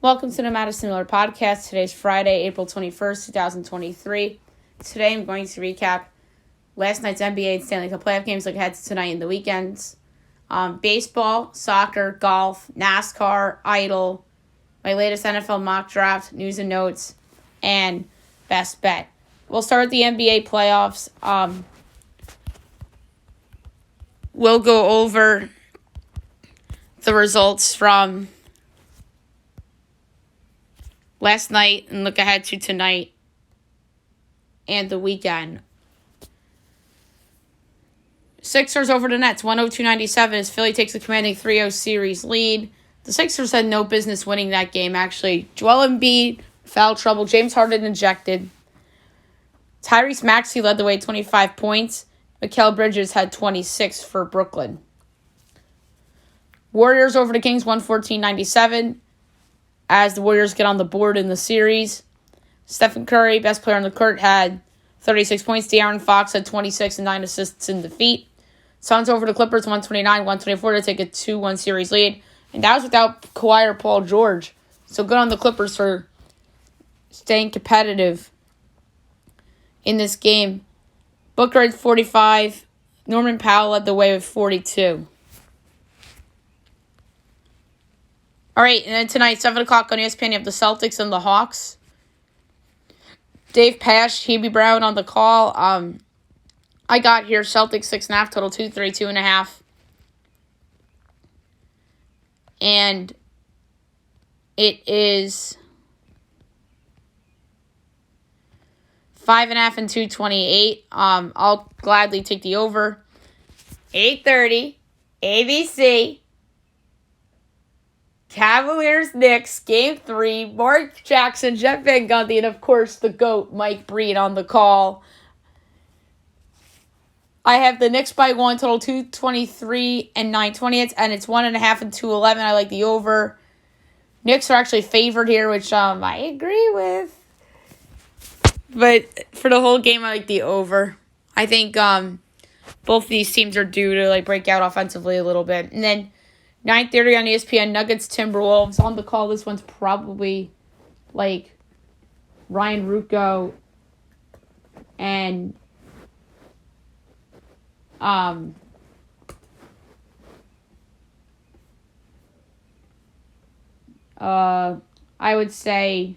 Welcome to the Madison Miller Podcast. Today's Friday, April 21st, 2023. Today I'm going to recap last night's NBA and Stanley Cup playoff games, look ahead to tonight and the weekends. Baseball, soccer, golf, NASCAR, Idol, my latest NFL mock draft, news and notes, and best bet. We'll start with the NBA playoffs. We'll go over the results from last night and look ahead to tonight and the weekend. Sixers over the Nets, 102-97 as Philly takes a commanding 3-0 series lead. The Sixers had no business winning that game, actually. Joel Embiid, foul trouble. James Harden ejected. Tyrese Maxey led the way, 25 points. Mikal Bridges had 26 for Brooklyn. Warriors over the Kings, 114-97. As the Warriors get on the board in the series. Stephen Curry, best player on the court, had 36 points. De'Aaron Fox had 26 and 9 assists in defeat. Suns over the Clippers, 129-124 to take a 2-1 series lead. And that was without Kawhi or Paul George. So good on the Clippers for staying competitive in this game. Booker had 45. Norman Powell led the way with 42. All right, and then tonight, 7 o'clock on ESPN, you have the Celtics and the Hawks. Dave Pash, Hebe Brown on the call. I got here Celtics 6.5, total 232.5. And it is 5.5 and 228. I'll gladly take the over. 8:30, ABC. Cavaliers, Knicks, Game 3, Mark Jackson, Jeff Van Gundy, and of course the GOAT, Mike Breen on the call. I have the Knicks by 1, total 223 and 9/20, and it's 1.5 and 211. I like the over. Knicks are actually favored here, which I agree with. But for the whole game, I like the over. I think both of these teams are due to break out offensively a little bit. And then 9:30 on ESPN, Nuggets, Timberwolves. On the call, this one's probably Ryan Ruocco and I would say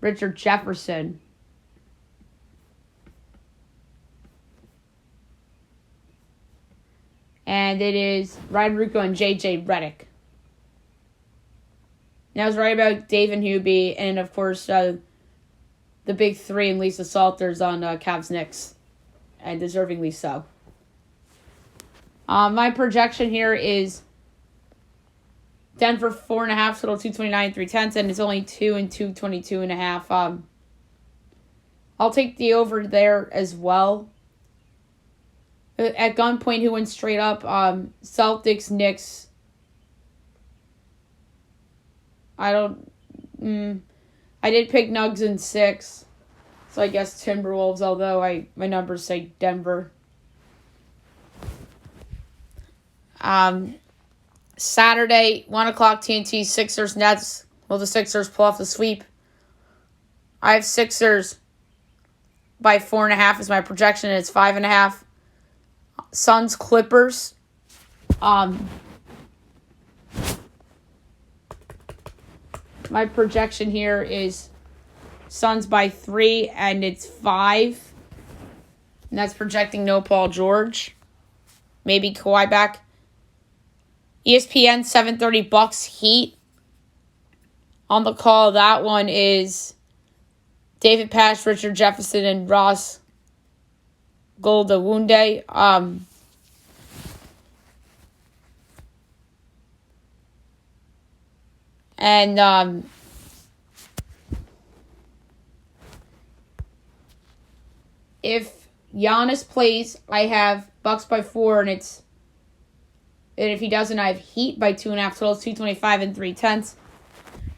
Richard Jefferson. And it is Ryan Ruocco and J.J. Redick. And I was right about Dave and Hubie, and of course, the big three and Lisa Salters on Cavs Knicks. And deservingly so. My projection here is Denver 4.5, total 229 3/10, and it's only 2 and 222.5. I'll take the over there as well. At gunpoint, who went straight up? Celtics, Knicks. I did pick Nugs in 6. So I guess Timberwolves, although my numbers say Denver. Saturday, 1 o'clock TNT, Sixers, Nets. Will the Sixers pull off the sweep? I have Sixers by 4.5 is my projection, and it's 5.5. Suns, Clippers. My projection here is Suns by 3, and it's 5. And that's projecting no Paul George. Maybe Kawhi back. ESPN, 7:30, Bucks, Heat. On the call, that one is David Pash, Richard Jefferson, and Ross Goldawunde. And if Giannis plays, I have Bucks by 4, and if he doesn't, I have Heat by 2.5, totals 225 and 3/10.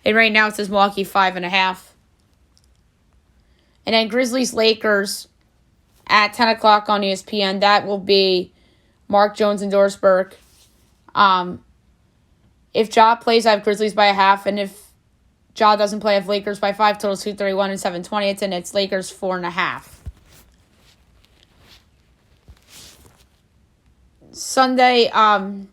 And right now it says Milwaukee 5.5. And then Grizzlies, Lakers at 10 o'clock on ESPN. That will be Mark Jones and Doris Burke. If Ja plays, I have Grizzlies by a half. And if Ja doesn't play, I have Lakers by 5. Total 231 and 720. And it's Lakers 4.5. Sunday, 1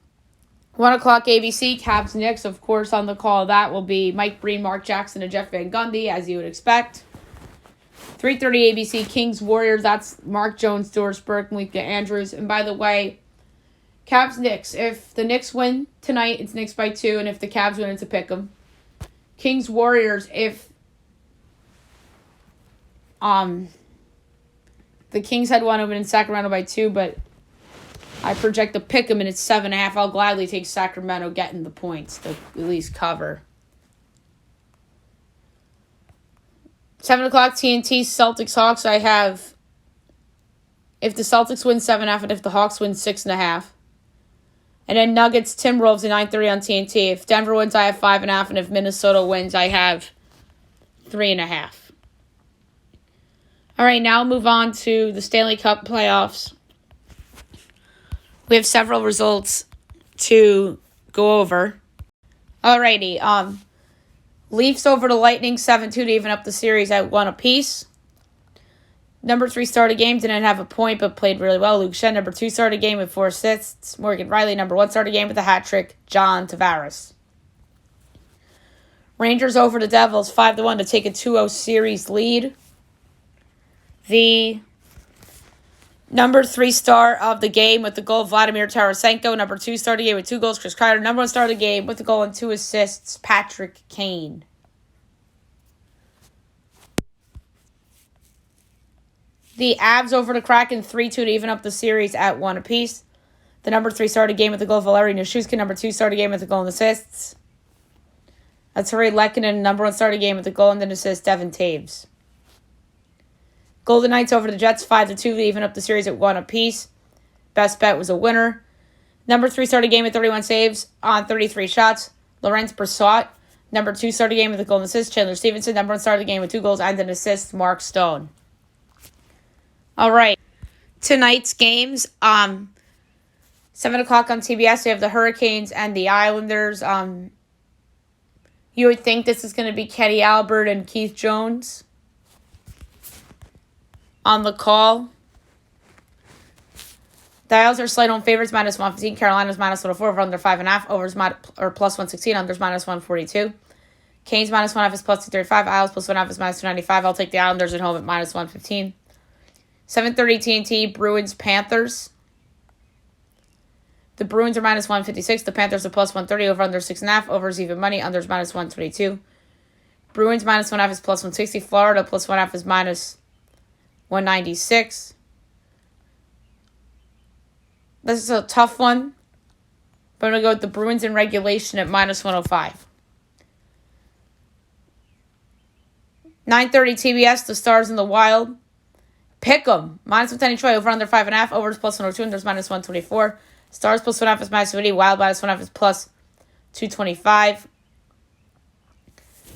o'clock ABC, Cavs Knicks. Of course, on the call, that will be Mike Breen, Mark Jackson, and Jeff Van Gundy, as you would expect. 3:30 ABC, Kings Warriors. That's Mark Jones, Doris Burke, Malika Andrews. And by the way, Cavs Knicks. If the Knicks win tonight, it's Knicks by 2. And if the Cavs win, it's a pick 'em. Kings Warriors. If the Kings had one over in Sacramento by 2, but I project the pick 'em and it's 7.5. I'll gladly take Sacramento getting the points to at least cover. 7 o'clock TNT, Celtics Hawks. I have, if the Celtics win, 7.5, and if the Hawks win, 6.5. And then Nuggets Timberwolves at 9:30 on TNT. If Denver wins, I have 5.5, and if Minnesota wins, I have 3.5. All right, now move on to the Stanley Cup playoffs. We have several results to go over. Alrighty, Leafs over the Lightning 7-2 to even up the series at 1 apiece. Number 3 started game, didn't have a point but played really well. Luke Shen, number 2 started game with 4 assists. Morgan Riley, number 1 started game with a hat trick. John Tavares. Rangers over the Devils 5-1 to take a 2-0 series lead. The number 3 star of the game with the goal, Vladimir Tarasenko. Number 2 started the game with 2 goals, Chris Kreider. Number 1 star of the game with the goal and 2 assists, Patrick Kane. The Avs over the Kraken 3-2 to even up the series at 1 apiece. The number 3 started game with the goal, Valeri Nichushkin. Number 2 started game with the goal and assists. That's Harry Lehkonen. Number 1 started game with the goal and an assist, Devin Taves. Golden Knights over the Jets 5-2 to even up the series at 1 apiece. Best bet was a winner. Number 3 started game with 31 saves on 33 shots. Laurent Brossoit. Number 2 started game with a goal and assist. Chandler Stevenson. Number 1 started the game with 2 goals and an assist. Mark Stone. All right. Tonight's games. 7 o'clock on TBS. We have the Hurricanes and the Islanders. You would think this is going to be Kenny Albert and Keith Jones on the call. The Isles are slight home favorites, -115. Carolina's -104, over under 5.5. Overs or +116, unders -142. Canes -1.5 is +235. Isles +1.5 is -295. I'll take the Islanders at home at -115. 7:30 TNT, Bruins Panthers. The Bruins are -156. The Panthers are +130, over under 6.5. Overs even money, unders -122. Bruins -1.5 is +160. Florida +1.5 is -196. This is a tough one, but I'm going to go with the Bruins in regulation at -105. 9:30 TBS, the Stars and the Wild. Pick 'em. -110 Troy, over under 5.5. Overs +102, and there's -124. Stars +1.5 is -180. Wild -1.5 is +225.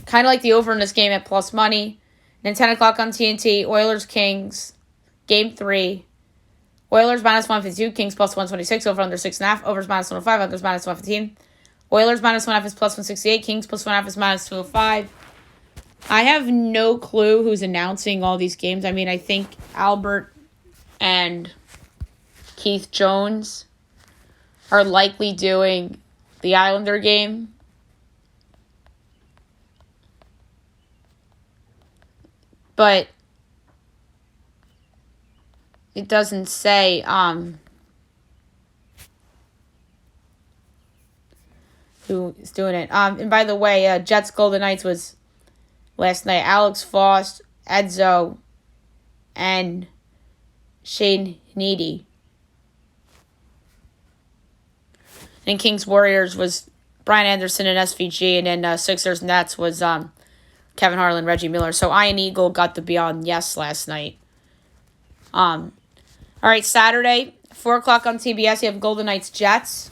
Kind of like the over in this game at plus money. Then 10 o'clock on TNT, Oilers Kings, Game 3. Oilers -152, Kings +126, over under 6.5. Overs -105, unders -115. Oilers -1.5 is +168, Kings +1.5 is -205. I have no clue who's announcing all these games. I mean, I think Albert and Keith Jones are likely doing the Islander game. But it doesn't say who is doing it. And by the way, Jets Golden Knights was last night. Alex Faust, Edzo, and Shane Needy. And Kings Warriors was Brian Anderson and SVG, and then Sixers Nets was Kevin Harlan, Reggie Miller. So Ian Eagle got to be on Yes last night. All right, Saturday, 4 o'clock on TBS, you have Golden Knights Jets.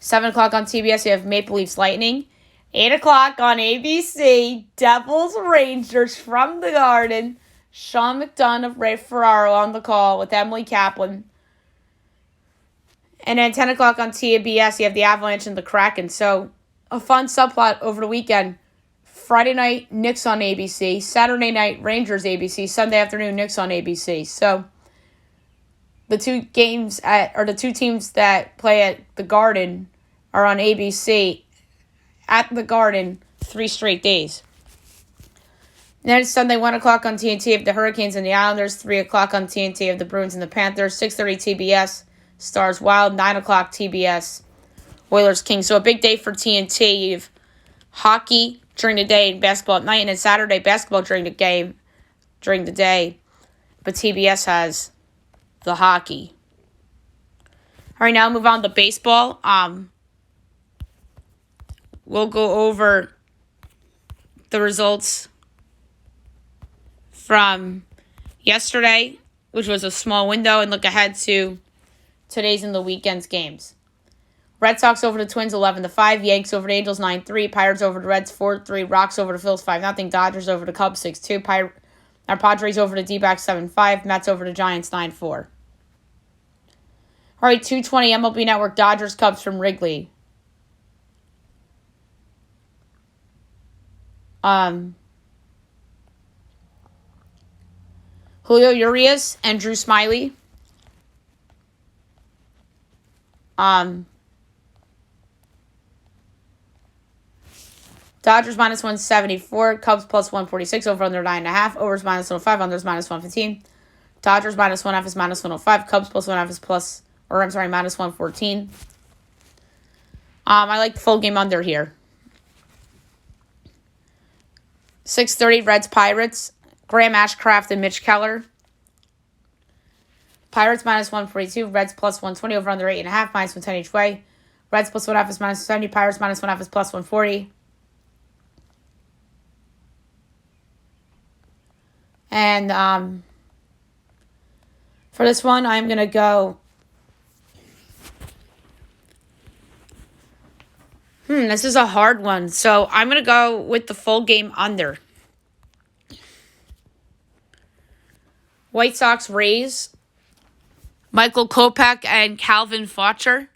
7 o'clock on TBS, you have Maple Leafs Lightning. 8 o'clock on ABC, Devils Rangers from the Garden. Sean McDonough of Ray Ferraro on the call with Emily Kaplan. And then 10 o'clock on TBS, you have the Avalanche and the Kraken. So, a fun subplot over the weekend. Friday night, Knicks on ABC. Saturday night, Rangers ABC. Sunday afternoon, Knicks on ABC. So, the two teams that play at the Garden are on ABC at the Garden 3 straight days. Then it's Sunday, 1 o'clock on TNT of the Hurricanes and the Islanders. 3 o'clock on TNT of the Bruins and the Panthers. 6:30 TBS, Stars Wild. 9 o'clock TBS, Oilers Kings. So a big day for TNT. You have hockey during the day and basketball at night. And then Saturday, basketball during the day. But TBS has the hockey. All right, now move on to baseball. We'll go over the results from yesterday, which was a small window, and look ahead to today's and the weekend's games. Red Sox over the Twins 11-5, Yanks over the Angels 9-3, Pirates over the Reds 4-3, Rocks over the Phils 5-0, Dodgers over the Cubs 6-2, Padres over the D-backs 7-5, Mets over the Giants 9-4. All right, 2:20 MLB Network, Dodgers Cubs from Wrigley. Julio Urias and Drew Smyly. Dodgers minus 174, Cubs plus 146, over under 9.5, overs minus 105, unders minus 115. Dodgers minus 1.5 is minus 105, Cubs plus 1.5 is minus 114. I like the full game under here. 6:30, Reds Pirates, Graham Ashcraft and Mitch Keller. Pirates minus 142, Reds plus 120, over under 8.5, minus 110 each way. Reds plus 1.5 is minus 70, Pirates minus 1.5 is plus 140. And for this one, I'm going to go... This is a hard one. So I'm going to go with the full game under. White Sox Rays, Michael Kopech and Calvin Fletcher.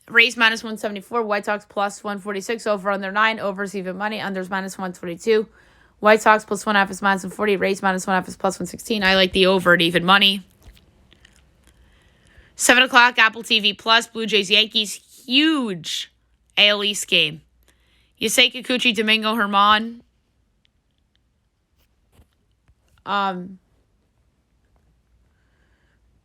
Rays minus 174, White Sox plus 146, over under 9, overs even money, unders minus 122. White Sox plus 1.5 is minus 140, Rays minus 1.5 is plus 116. I like the over at even money. 7 o'clock, Apple TV Plus, Blue Jays Yankees, huge AL East game. Yusei Kikuchi, Domingo Germán.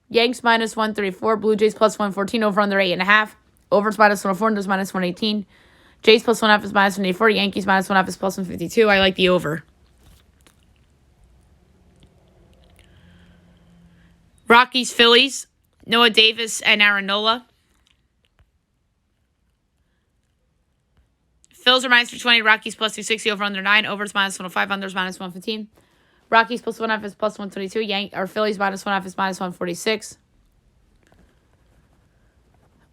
Yanks minus 134, Blue Jays plus 114, over under 8.5. Overs minus 104, unders minus 118. Jays plus 1.5 is minus 184, Yankees minus 1.5 is plus 152. I like the over. Rockies Phillies, Noah Davis and Aaron Nola. Phils are minus 220, Rockies plus 260, over under 9, overs minus 105, unders minus 115. Rockies plus 1.5 is plus 122. Phillies minus 1.5 is minus 146.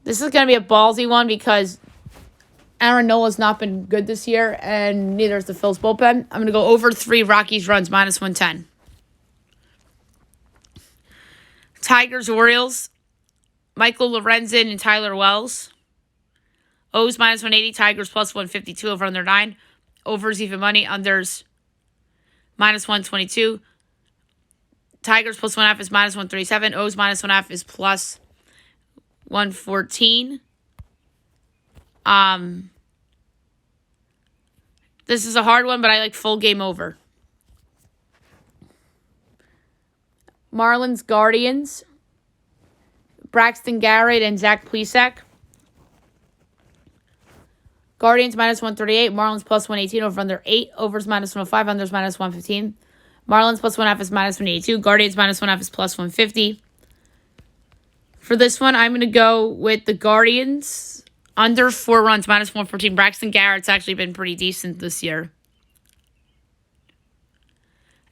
This is going to be a ballsy one because Aaron Nola's not been good this year, and neither is the Phillies bullpen. I'm going to go over 3 Rockies runs, minus 110. Tigers Orioles, Michael Lorenzen and Tyler Wells. O's minus 180, Tigers plus 152, over under 9. Overs even money, unders minus 122. Tigers plus 1.5 is minus 137. O's minus 1.5 is plus 114. This is a hard one, but I like full game over. Marlins Guardians, Braxton Garrett and Zach Plesac. Guardians minus 138, Marlins plus 118, over under 8, overs minus 105, unders minus 115. Marlins plus 1.5 is minus 182, Guardians minus 1.5 is plus 150. For this one, I'm going to go with the Guardians under 4 runs, minus 114. Braxton Garrett's actually been pretty decent this year.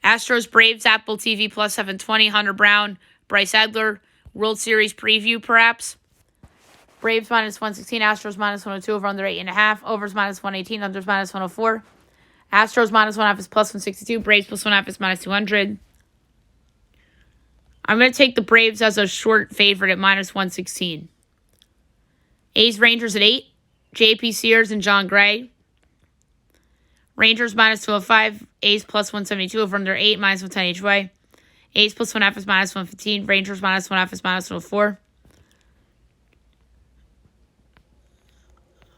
Astros Braves, Apple TV plus 720, Hunter Brown, Bryce Adler, World Series preview perhaps. Braves minus 116, Astros minus 102, over under 8.5. Overs minus 118, unders minus 104. Astros minus 1.5 is plus 162. Braves plus 1.5 is minus 200. I'm going to take the Braves as a short favorite at minus 116. A's Rangers at 8. JP Sears and John Gray. Rangers minus 205. A's plus 172 over under 8, minus 110 each way. A's plus 1.5 is minus 115. Rangers minus 1.5 is minus 104.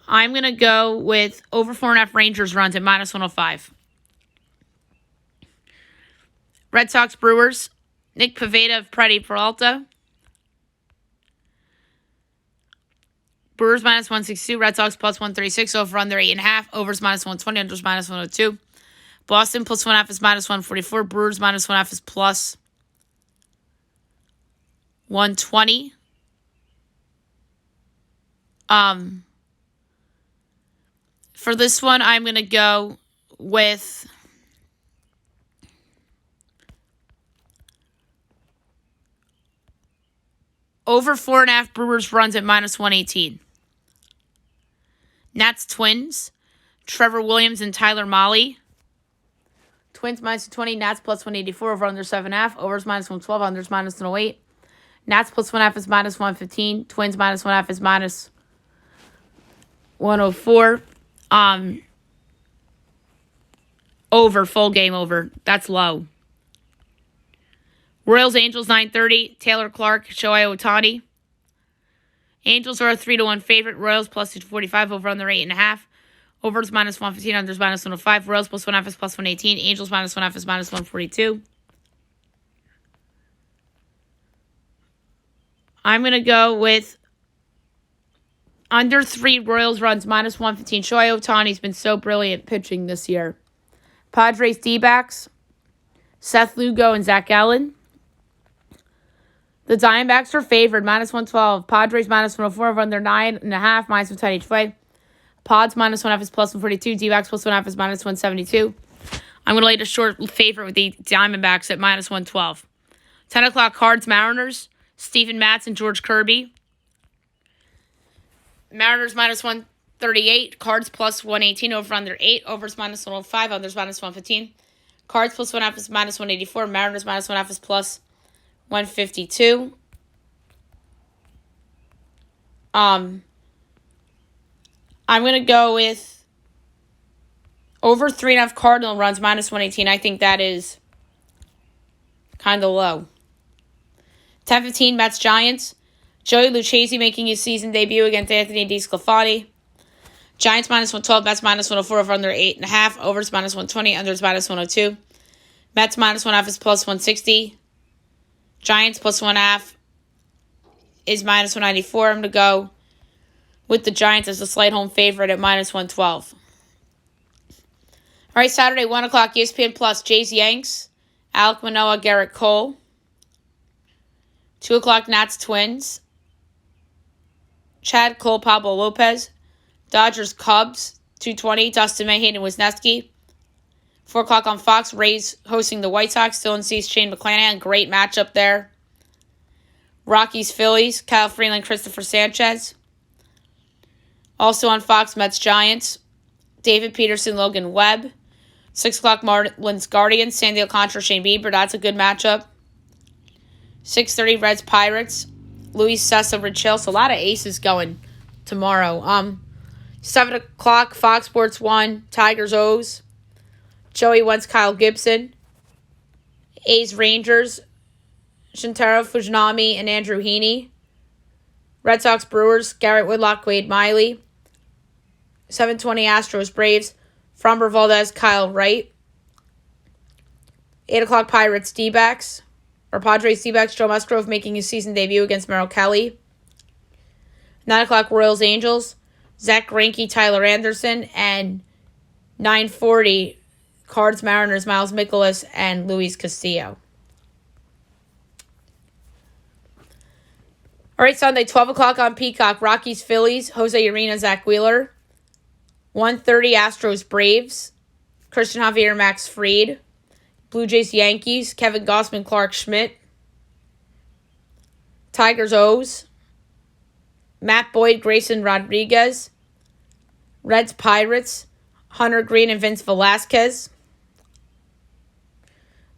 I'm going to go with over 4.5 Rangers runs at minus 105. Red Sox Brewers. Nick Pivetta of Freddie Peralta. Brewers minus 162. Red Sox plus 136. Over under 8.5. Overs minus 120. Unders minus 102. Boston plus 1.5 is minus 144. Brewers minus 1.5 is plus 120. For this one, I'm going to go with over 4.5 Brewers runs at minus 118. Nats Twins. Trevor Williams and Tyler Mahle. Twins minus 20. Nats plus 184. Over under 7.5. Overs minus 112. Unders minus 108. Nats plus 1.5 is minus 115. Twins minus 1.5 is minus 104. Over, full game over. That's low. Royals Angels 9:30. Taylor Clark, Shohei Ohtani. Angels are a 3-1 favorite. Royals plus 245 over under 8.5. Overs minus 115. Unders minus 105. Royals plus 1.5 is plus 118. Angels minus 1.5 is minus 142. I'm going to go with under 3 Royals runs, minus 115. Shohei Ohtani's been so brilliant pitching this year. Padres D-backs, Seth Lugo and Zach Allen. The Diamondbacks are favored, minus 112. Padres minus 104 over under 9.5, minus 110 each way. Pods minus 1.5 is plus 142. D-backs plus 1.5 is minus 172. I'm going to lay a short favorite with the Diamondbacks at minus 112. 10 o'clock Cards Mariners, Steven Matz and George Kirby. Mariners minus 138. Cards plus 118 over under 8. Overs minus 105. Unders minus 115. Cards plus 1.5 is minus 184. Mariners minus 1.5 is plus 152. I'm going to go with over 3.5 Cardinal runs, minus 118. I think that is kind of low. 10:15 Mets Giants. Joey Lucchesi making his season debut against Anthony DeSclafani. Giants minus 112, Mets minus 104 over under 8.5, overs minus 120, unders minus 102. Mets minus 1.5 is plus 160. Giants plus 1.5 is minus 194. I'm going to go with the Giants as a slight home favorite at minus 112. All right, Saturday, 1 o'clock, ESPN Plus, Jays Yanks, Alek Manoah, Garrett Cole. 2 o'clock, Nats Twins, Chad Cole, Pablo Lopez. Dodgers Cubs, 2:20, Dustin May, Hayden Wesneski. 4 o'clock on Fox, Rays hosting the White Sox, Dylan Cease, Shane McClanahan. Great matchup there. Rockies Phillies, Kyle Freeland, Christopher Sanchez. Also on Fox, Mets Giants, David Peterson, Logan Webb. 6 o'clock, Marlins Guardians, Sandy Alcantara, Shane Bieber. That's a good matchup. 6:30, Reds Pirates, Luis Cessa, Rich Hill. So a lot of aces going tomorrow. 7 o'clock, Fox Sports 1, Tigers O's, Joey Wentz, Kyle Gibson. A's Rangers, Shintaro Fujinami and Andrew Heaney. Red Sox Brewers, Garrett Whitlock, Wade Miley. 7:20 Astros Braves, Framber Valdez, Kyle Wright. 8 o'clock Pirates D-backs, or Padres D-backs, Joe Musgrove making his season debut against Merrill Kelly. 9 o'clock Royals Angels, Zach Greinke, Tyler Anderson. And 9:40 Cards Mariners, Miles Mikolas and Luis Castillo. All right, Sunday, 12 o'clock on Peacock, Rockies Phillies, Jose Urena, Zach Wheeler. 1:30 Astros Braves, Christian Javier, Max Fried. Blue Jays Yankees, Kevin Gausman, Clark Schmidt. Tigers O's, Matt Boyd, Grayson Rodriguez. Reds Pirates, Hunter Green and Vince Velasquez.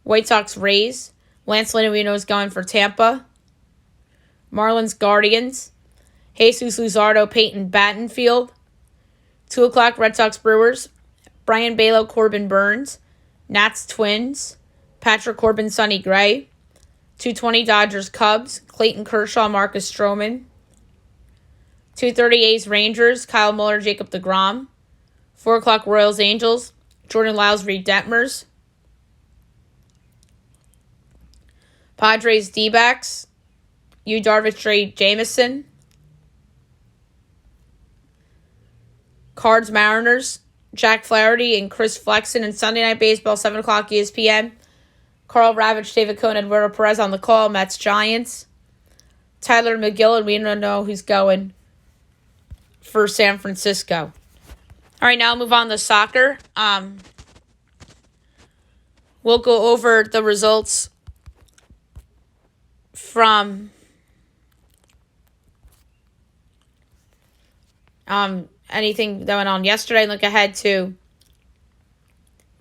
White Sox Rays, Lance Lynn is going for Tampa. Marlins, Guardians. Jesus Luzardo, Peyton Battenfield. 2 o'clock, Red Sox, Brewers. Brian Balo, Corbin Burns. Nats, Twins. Patrick Corbin, Sonny Gray. 2:20, Dodgers, Cubs. Clayton Kershaw, Marcus Stroman. 2:30, A's, Rangers. Kyle Muller, Jacob deGrom. 4 o'clock, Royals, Angels. Jordan Lyles, Reed Detmers. Padres, D-backs. Yu Darvish, Trey Jameson. Cards, Mariners. Jack Flaherty and Chris Flexen. And Sunday Night Baseball, 7 o'clock ESPN. Carl Ravitch, David Cohn, Eduardo Perez on the call. Mets, Giants. Tyler McGill, we don't know who's going for San Francisco. All right, now I'll move on to soccer. We'll go over the results from anything that went on yesterday and look ahead to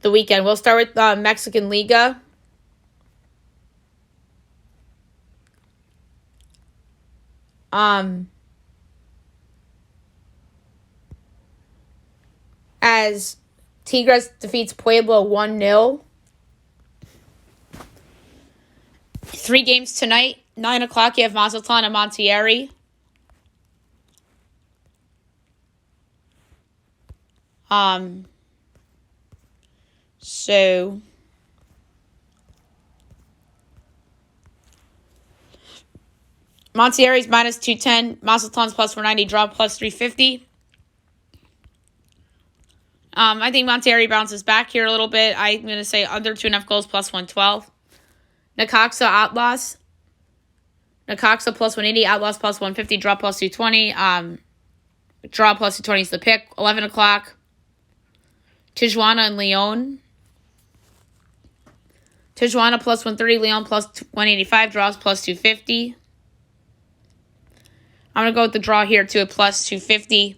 the weekend. We'll start with Mexican Liga. As Tigres defeats Puebla 1-0. 3 games tonight. 9 o'clock, you have Mazatlán and Monterrey. So Monterrey's minus 210, Mazatlán's plus 490, draw plus 350. I think Monterrey bounces back here a little bit. I'm going to say under 2.5 goals plus 112. Necaxa, Atlas. Necaxa plus 180, Atlas plus 150, draw plus 220. Draw plus 220 is the pick. 11 o'clock. Tijuana and Leon. Tijuana plus 130, Leon plus 185, draws plus 250. I'm going to go with the draw here to a plus 250.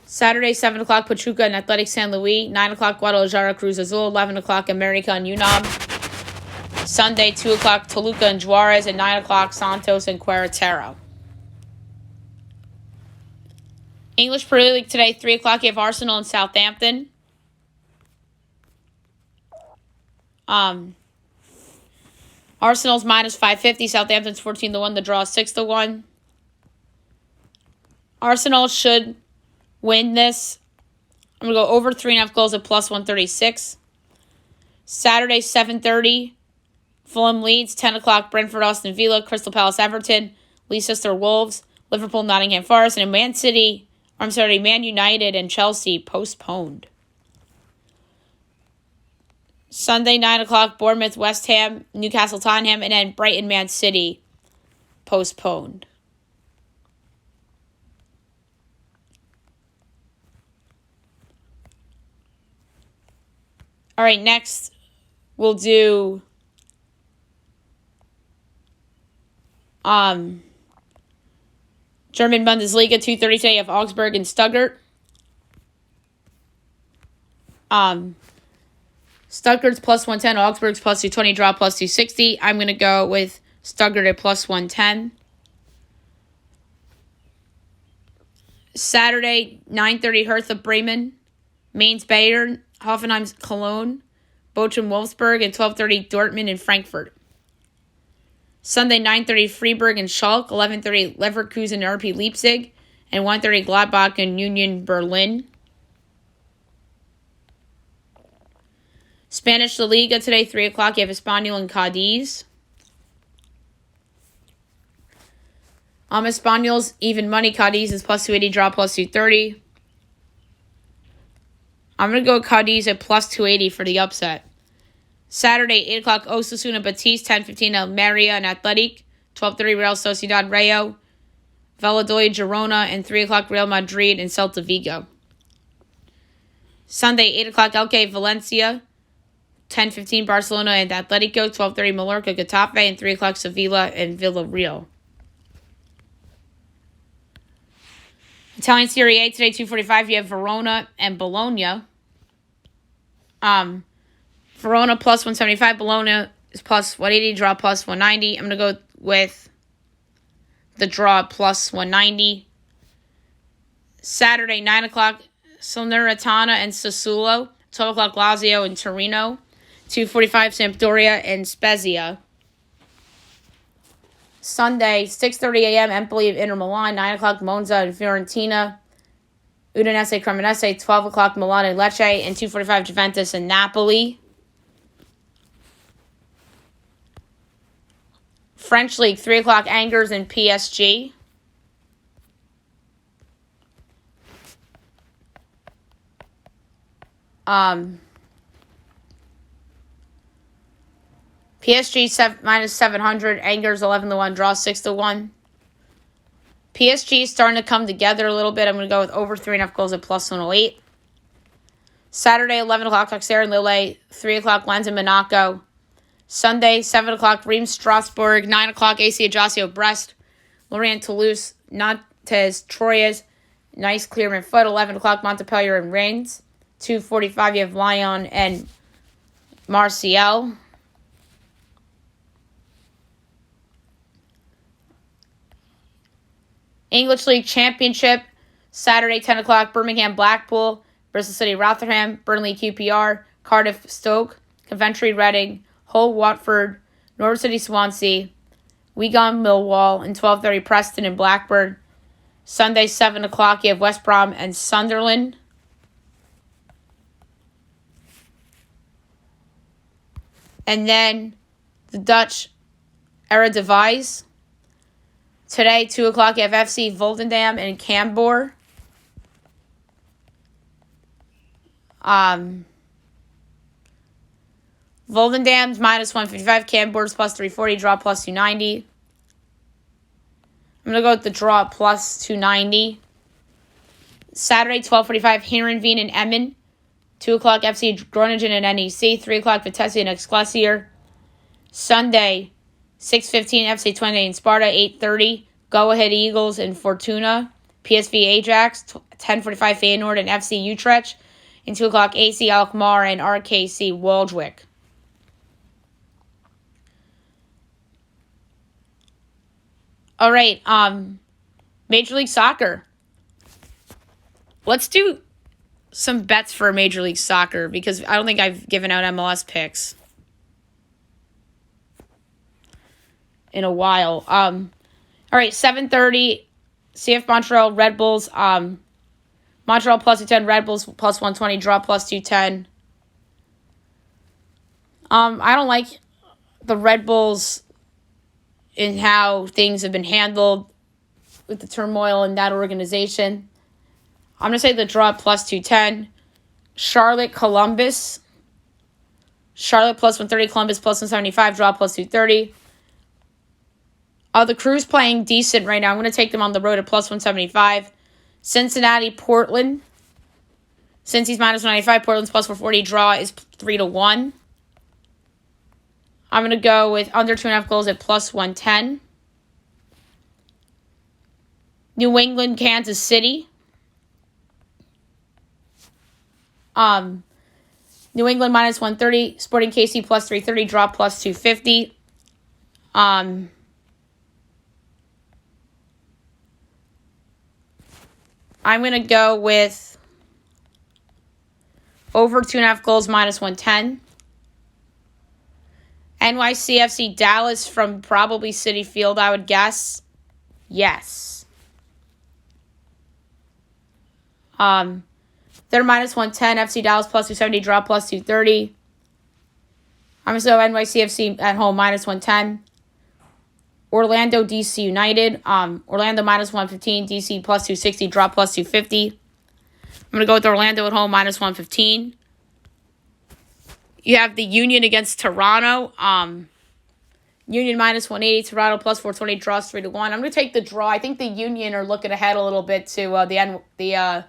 Saturday, 7 o'clock, Pachuca and Athletic San Luis. 9 o'clock, Guadalajara, Cruz Azul. 11 o'clock, America and UNAM. Sunday, 2 o'clock, Toluca and Juarez. And 9 o'clock, Santos and Querétaro. English Premier League today, 3 o'clock, you have Arsenal and Southampton. Arsenal's minus 550, Southampton's 14-1, the draw is 6-1. Arsenal should win this. I'm going to go over 3.5 goals at plus 136. Saturday, 7:30, Fulham Leeds. 10 o'clock, Brentford, Aston Villa. Crystal Palace, Everton. Leicester, Wolves. Liverpool, Nottingham Forest. And Man United and Chelsea postponed. Sunday, 9 o'clock, Bournemouth, West Ham. Newcastle, Tottenham. And then Brighton, Man City postponed. All right, next we'll do German Bundesliga, 2:30 today of Augsburg and Stuttgart. Stuttgart's plus 110, Augsburg's plus 220, draw plus 260. I'm going to go with Stuttgart at plus 110. Saturday, 9:30, Hertha Bremen, Mainz Bayern, Hoffenheim's Cologne, Bochum Wolfsburg, and 12:30 Dortmund and Frankfurt. Sunday, 9:30 Freiburg and Schalke, 11:30 Leverkusen and RB Leipzig, and 1:30 Gladbach and Union Berlin. Spanish La Liga today, 3 o'clock, you have Espanyol and Cadiz. Espanyol's even money, Cadiz is plus 280, draw plus 230. I'm going to go Cadiz at plus 280 for the upset. Saturday, 8 o'clock, Osasuna Betis, 10:15 Almeria and Athletic, 12:30 Real Sociedad Rayo, Valladolid Girona, and 3 o'clock Real Madrid and Celta Vigo. Sunday, 8 o'clock, Elche Valencia, 10:15 Barcelona and Atletico, 12:30 Mallorca Getafe, and 3 o'clock Sevilla and Villarreal. Italian Serie A today, 2:45, you have Verona and Bologna. Verona plus 175, Bologna is plus 180, draw plus 190. I'm going to go with the draw plus 190. Saturday, 9 o'clock, Salernitana and Sassuolo. 12 o'clock, Lazio and Torino. 2:45, Sampdoria and Spezia. Sunday, 6:30 a.m., Empoli of Inter Milan. 9 o'clock, Monza and Fiorentina. Udinese, Cremonese. 12 o'clock, Milan and Lecce. And 2:45, Juventus and Napoli. French League, 3 o'clock, Angers and PSG. PSG minus 700, Angers 11-1, draw 6-1. PSG is starting to come together a little bit. I'm going to go with over 3.5 goals at plus 108. Saturday, 11 o'clock, Auxerre and Lille. 3 o'clock, Lens and Monaco. Sunday, 7 o'clock, Reims, Strasbourg. 9 o'clock, AC Ajaccio, Brest. Lorient, Toulouse. Nantes, Troyes. Nice, Clermont Foot. 11 o'clock, Montpellier and Reims. 2:45, you have Lyon and Marseille. English League Championship, Saturday, 10 o'clock, Birmingham, Blackpool, Bristol City, Rotherham, Burnley, QPR, Cardiff, Stoke, Coventry, Reading, Hull, Watford, Norwich City, Swansea, Wigan, Millwall, and 12:30, Preston and Blackburn. Sunday, 7 o'clock, you have West Brom and Sunderland. And then the Dutch Eredivisie. Today, 2 o'clock, you have FC Volendam and Cambuur. Voldendam's minus 155, Cambuur's plus 340, draw plus 290. I'm going to go with the draw plus 290. Saturday, 12:45, Heerenveen and Emmen. 2 o'clock, FC Groningen and NEC. 3 o'clock, Vitesse and Excelsior. Sunday, 6:15, FC Twente and Sparta. 8:30, Go Ahead Eagles and Fortuna. PSV Ajax. 10:45, Feyenoord and FC Utrecht. And 2 o'clock, AC Alkmaar and RKC Waldwick. All right, Major League Soccer. Let's do some bets for Major League Soccer because I don't think I've given out MLS picks in a while. All right, 7:30, CF Montreal, Red Bulls. Montreal plus 210, Red Bulls plus 120, draw plus 210. I don't like the Red Bulls in how things have been handled with the turmoil in that organization. I'm going to say the draw plus 210. Charlotte, Columbus. Charlotte plus 130, Columbus plus 175, draw plus 230. The Crew's playing decent right now. I'm going to take them on the road at plus 175. Cincinnati, Portland. Cincy's minus 195, Portland's plus 440, draw is 3-1. I'm going to go with under 2.5 goals at plus 110. New England, Kansas City. New England minus 130, Sporting KC plus 330, draw plus 250. I'm going to go with over 2.5 goals minus 110. NYCFC Dallas from probably Citi Field, I would guess. Yes. They're minus 110. FC Dallas plus 270. Draw plus 230. I'm going to go NYCFC at home minus 110. Orlando DC United. Orlando minus 115. DC plus 260. Draw plus 250. I'm going to go with Orlando at home minus 115. You have the Union against Toronto. Union minus 180. Toronto plus 420. Draws 3-1. I'm going to take the draw. I think the Union are looking ahead a little bit to the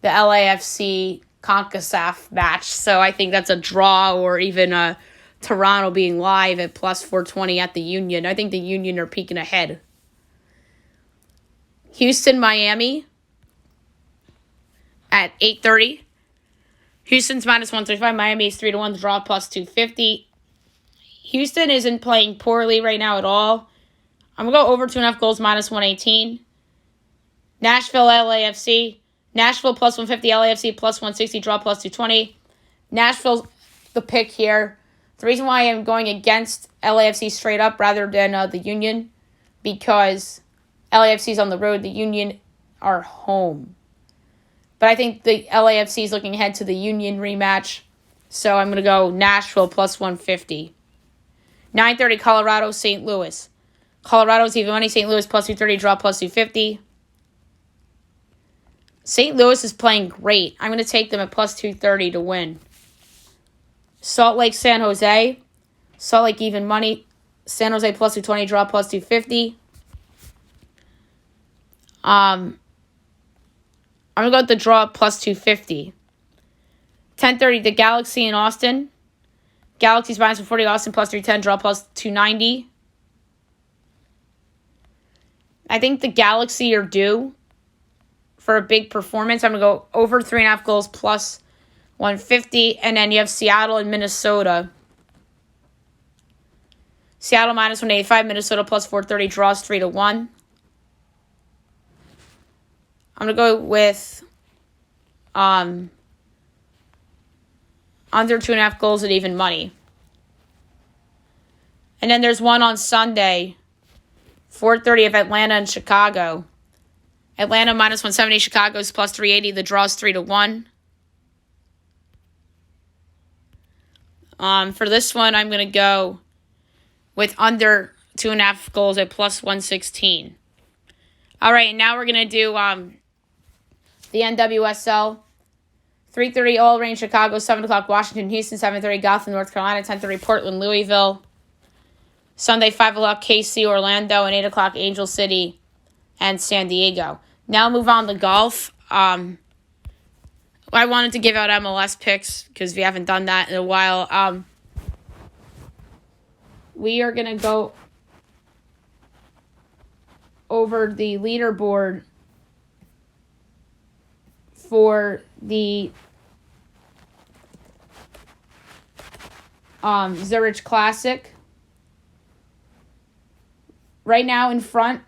LAFC CONCACAF match. So I think that's a draw or even Toronto being live at plus 420 at the Union. I think the Union are peeking ahead. Houston, Miami at 8:30. Houston's minus 135. Miami's 3-1. Draw plus 250. Houston isn't playing poorly right now at all. I'm going to go over 2.5 goals minus 118. Nashville, LAFC. Nashville plus 150, LAFC plus 160, draw plus 220. Nashville's the pick here. The reason why I'm going against LAFC straight up rather than the Union, because LAFC's on the road, the Union are home. But I think the LAFC is looking ahead to the Union rematch, so I'm going to go Nashville plus 150. 9:30, Colorado, St. Louis. Colorado's even money, St. Louis plus 230, draw plus 250. St. Louis is playing great. I'm going to take them at plus 230 to win. Salt Lake, San Jose. Salt Lake even money. San Jose plus 220, draw plus 250. I'm going to go with the draw plus 250. 10:30, the Galaxy in Austin. Galaxy's minus 140, Austin plus 310, draw plus 290. I think the Galaxy are due for a big performance. I'm going to go over 3.5 goals plus 150. And then you have Seattle and Minnesota. Seattle minus 185, Minnesota plus 430, draws 3-1. I'm going to go with under 2.5 goals at even money. And then there's one on Sunday, 4:30 of Atlanta and Chicago. Atlanta minus 170, Chicago's plus 380. The draw's 3-1. For this one, I'm going to go with under 2.5 goals at plus 116. All right, now we're going to do the NWSL. 3:30 All Rain, Chicago. 7 o'clock Washington, Houston. 7:30 Gotham, North Carolina. 10:30 Portland, Louisville. Sunday 5 o'clock KC, Orlando, and 8 o'clock Angel City and San Diego. Now move on to golf. I wanted to give out MLS picks because we haven't done that in a while. We are going to go over the leaderboard for the Zurich Classic. Right now in front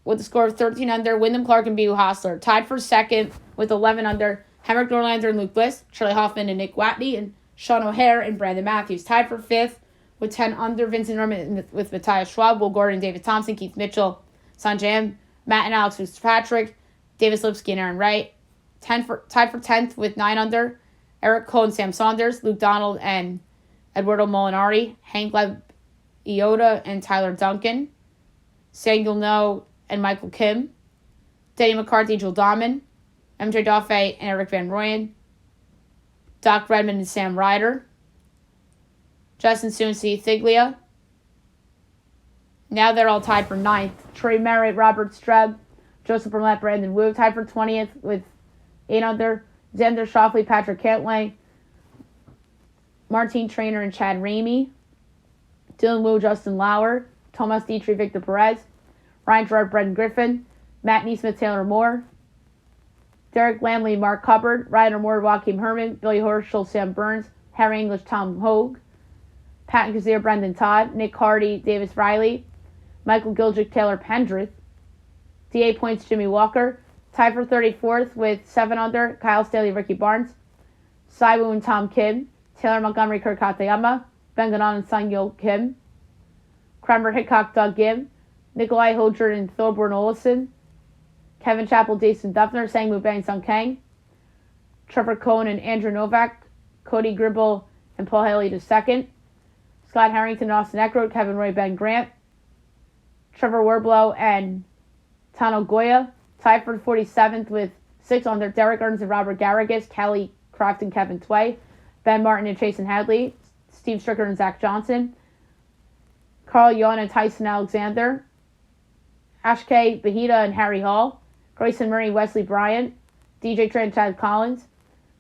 with a score of 13 under, Wyndham Clark and B.U. Hostler. Tied for second with 11 under, Henrik Norlander and Luke Bliss, Charlie Hoffman and Nick Watney, and Sean O'Hare and Brandon Matthews. Tied for fifth with 10 under, Vincent Norman with Matthias Schwab, Will Gordon, David Thompson, Keith Mitchell, Sanjay, Matt and Alex Fitzpatrick, Davis Lipsky and Aaron Wright. Tied for 10th with 9 under, Eric Cole and Sam Saunders, Luke Donald and Eduardo Molinari, Hank Leb Iota and Tyler Duncan, Samuel No and Michael Kim, Denny McCarthy, Joel Dahman, MJ Daffé and Eric Van Rooyen, Doc Redmond and Sam Ryder, Justin Sunsey, Thiglia. Now they're all tied for 9th. Trey Merritt, Robert Streb, Joseph Burnett, Brandon Wu, tied for 20th with 8 under, Xander Schauffele, Patrick Cantlay, Martine Trainer and Chad Ramey, Dylan Wu, Justin Lauer, Tomas Dietrich, Victor Perez, Ryan Gerard, Brendan Griffin, Matt Neesmith, Taylor Moore, Derek Lamley, Mark Hubbard, Ryder Moore, Joaquin Herman, Billy Horschel, Sam Burns, Harry English, Tom Hogue, Patton Kazir, Brendan Todd, Nick Hardy, Davis Riley, Michael Giljic, Taylor Pendrith, DA points, Jimmy Walker, tied for 34th with 7 under, Kyle Staley, Ricky Barnes, Saiwu and Tom Kim, Taylor Montgomery, Kirk Katayama, Ben Ganon and Sung-Yul Kim, Kramer Hickok, Doug Gibb, Nikolai Hodger and Thorborn Olesen, Kevin Chappell, Jason Duffner, Sangmu Bang Sung Kang, Trevor Cohen and Andrew Novak, Cody Gribble and Paul Haley II, Scott Harrington, Austin Eckroyd, Kevin Roy, Ben Grant, Trevor Werblow and Tano Goya, tied for 47th with 6 under, Derek Ernst and Robert Garrigus, Kelly Croft and Kevin Tway, Ben Martin and Chasen Hadley, Steve Stricker and Zach Johnson, Carl Yon and Tyson Alexander, Ashke Bahita and Harry Hall, Grayson Murray, Wesley Bryant, DJ Trent, Chad Collins,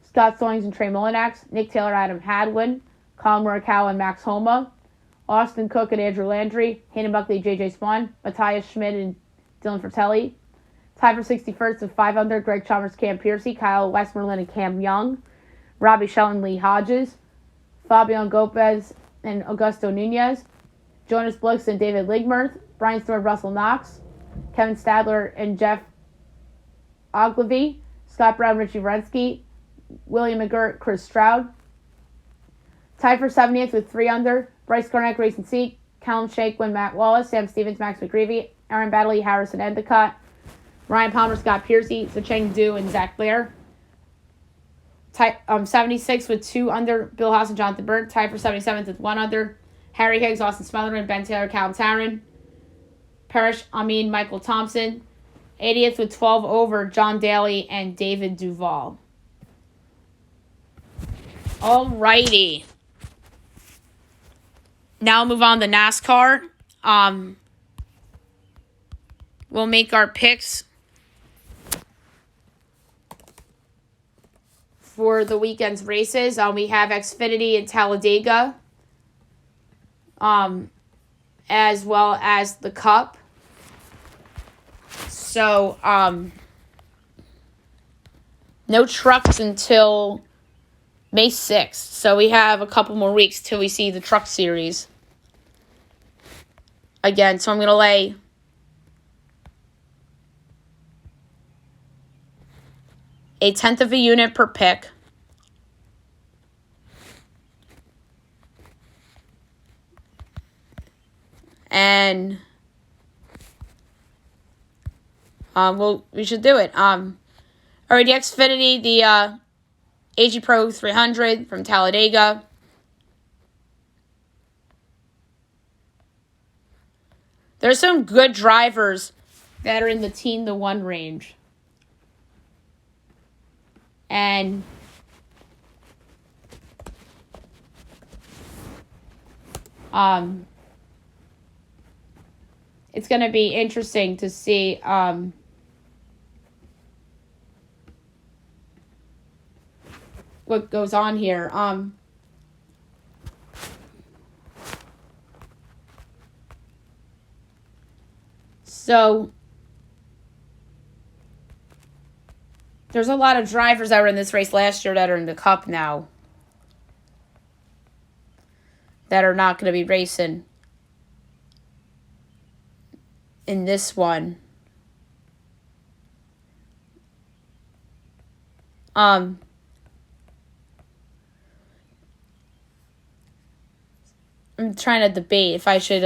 Scott Stallings and Trey Mullinax, Nick Taylor, Adam Hadwin, Colin Murakawa and Max Homa, Austin Cook and Andrew Landry, Hayden Buckley, JJ Swan, Matthias Schmidt and Dylan Fratelli. Tied for 61st with 5 under, Greg Chalmers, Cam Piercy, Kyle Westmoreland and Cam Young, Robbie Shell and Lee Hodges, Fabian Gomez and Augusto Nunez, Jonas Blix and David Ligmerth, Brian Stewart, Russell Knox, Kevin Stadler and Jeff Ogilvy, Scott Brown, Richie Rensky, William McGirt, Chris Stroud. Tied for 70th with 3 under, Bryce Garnett, Grayson Seek, Callum Shakeman, Matt Wallace, Sam Stevens, Max McGreevy, Aaron Baddeley, Harrison Endicott, Ryan Palmer, Scott Piercy, Zacheng Du, and Zach Blair. 76 with 2 under, Bill Haas and Jonathan Byrne. Tied for 77th with 1 under, Harry Higgs, Austin Smotherman, Ben Taylor, Callum Taryn, Parrish, Amin, Michael Thompson. 80th with 12 over, John Daly and David Duval. Alrighty. Now we'll move on to NASCAR. We'll make our picks for the weekend's races. We have Xfinity and Talladega, as well as the Cup. So, no trucks until May 6th. So we have a couple more weeks till we see the truck series again. So I'm going to lay a 1/10 of a unit per pick. And we should do it. Alright, the Xfinity, the AG Pro 300 from Talladega. There's some good drivers that are in the Team to 1 range. And it's going to be interesting to see what goes on here. So there's a lot of drivers that were in this race last year that are in the Cup now that are not going to be racing in this one. I'm trying to debate if I should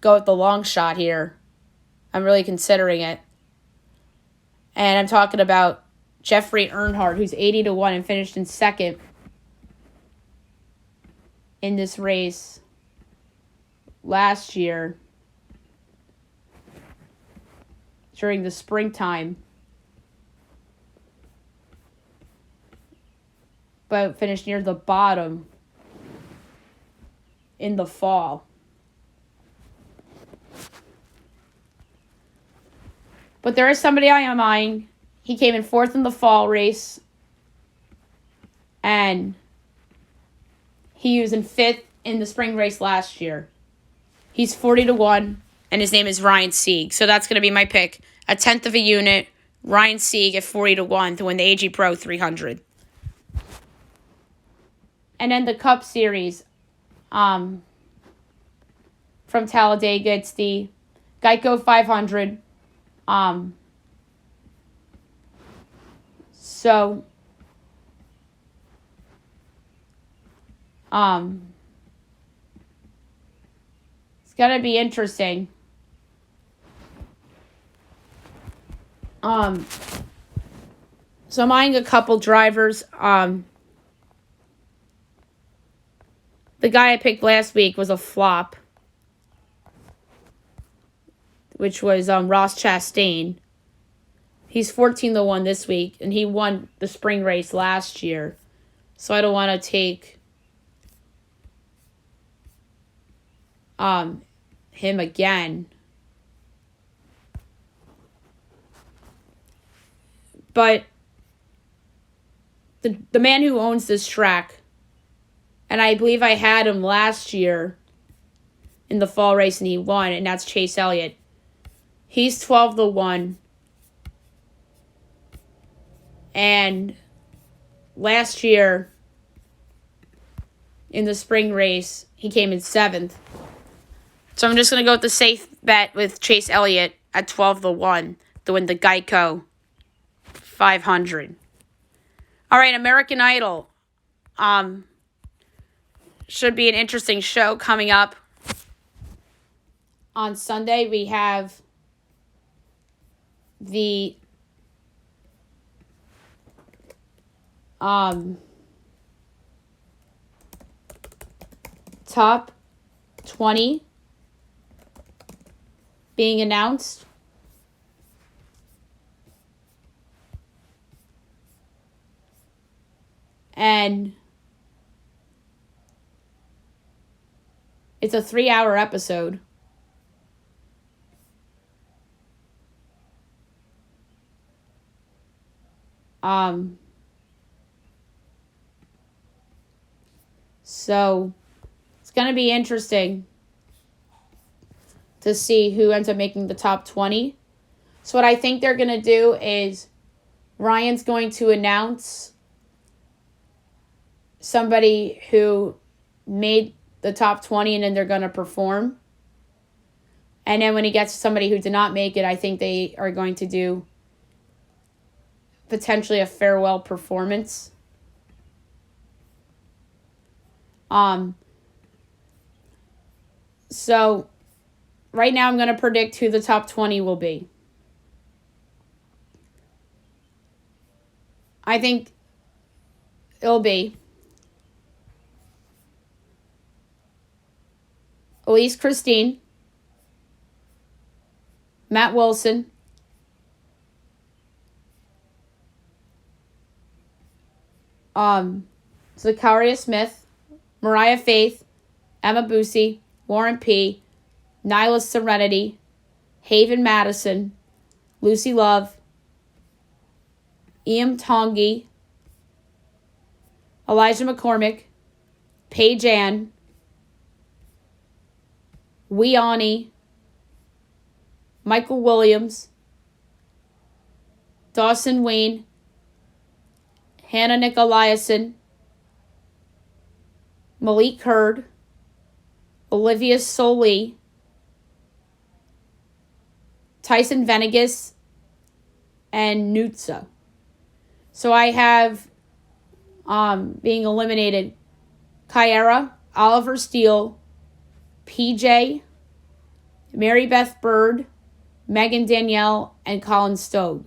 go with the long shot here. I'm really considering it. And I'm talking about Jeffrey Earnhardt, who's 80 to 1 and finished in second in this race last year during the springtime, but finished near the bottom in the fall. But there is somebody I am eyeing. He came in 4th in the fall race, and he was in 5th in the spring race last year. He's 40 to 1, and his name is Ryan Sieg. So that's going to be my pick. A 1/10 of a unit, Ryan Sieg at 40 to 1 to win the AG Pro 300. And then the Cup Series from Talladega, it's the Geico 500. So it's gonna be interesting. So I'm eyeing a couple drivers. The guy I picked last week was a flop, which was Ross Chastain. He's 14 to 1 this week, and he won the spring race last year. So I don't want to take him again. But the man who owns this track, and I believe I had him last year in the fall race and he won, and that's Chase Elliott. He's 12 to 1. And last year in the spring race, he came in 7th. So I'm just going to go with the safe bet with Chase Elliott at 12-1 to win the Geico 500. All right, American Idol. Should be an interesting show coming up. On Sunday, we have the top 20 being announced. And it's a 3-hour episode. So it's going to be interesting to see who ends up making the top 20. So what I think they're going to do is Ryan's going to announce somebody who made the top 20 and then they're going to perform. And then when he gets to somebody who did not make it, I think they are going to do potentially a farewell performance. So right now I'm going to predict who the top 20 will be. I think it'll be Elise Christine, Matt Wilson, Zakaria Smith, Mariah Faith, Emma Busey, Warren P., Nyla Serenity, Haven Madison, Lucy Love, Ian Tongi, Elijah McCormick, Paige Ann, Weani, Michael Williams, Dawson Wayne, Hannah Nicolaisen, Malik Hurd, Olivia Soley, Tyson Venegas, and Nutsa. So I have being eliminated Kyara, Oliver Steele, PJ, Mary Beth Bird, Megan Danielle, and Colin Stogue.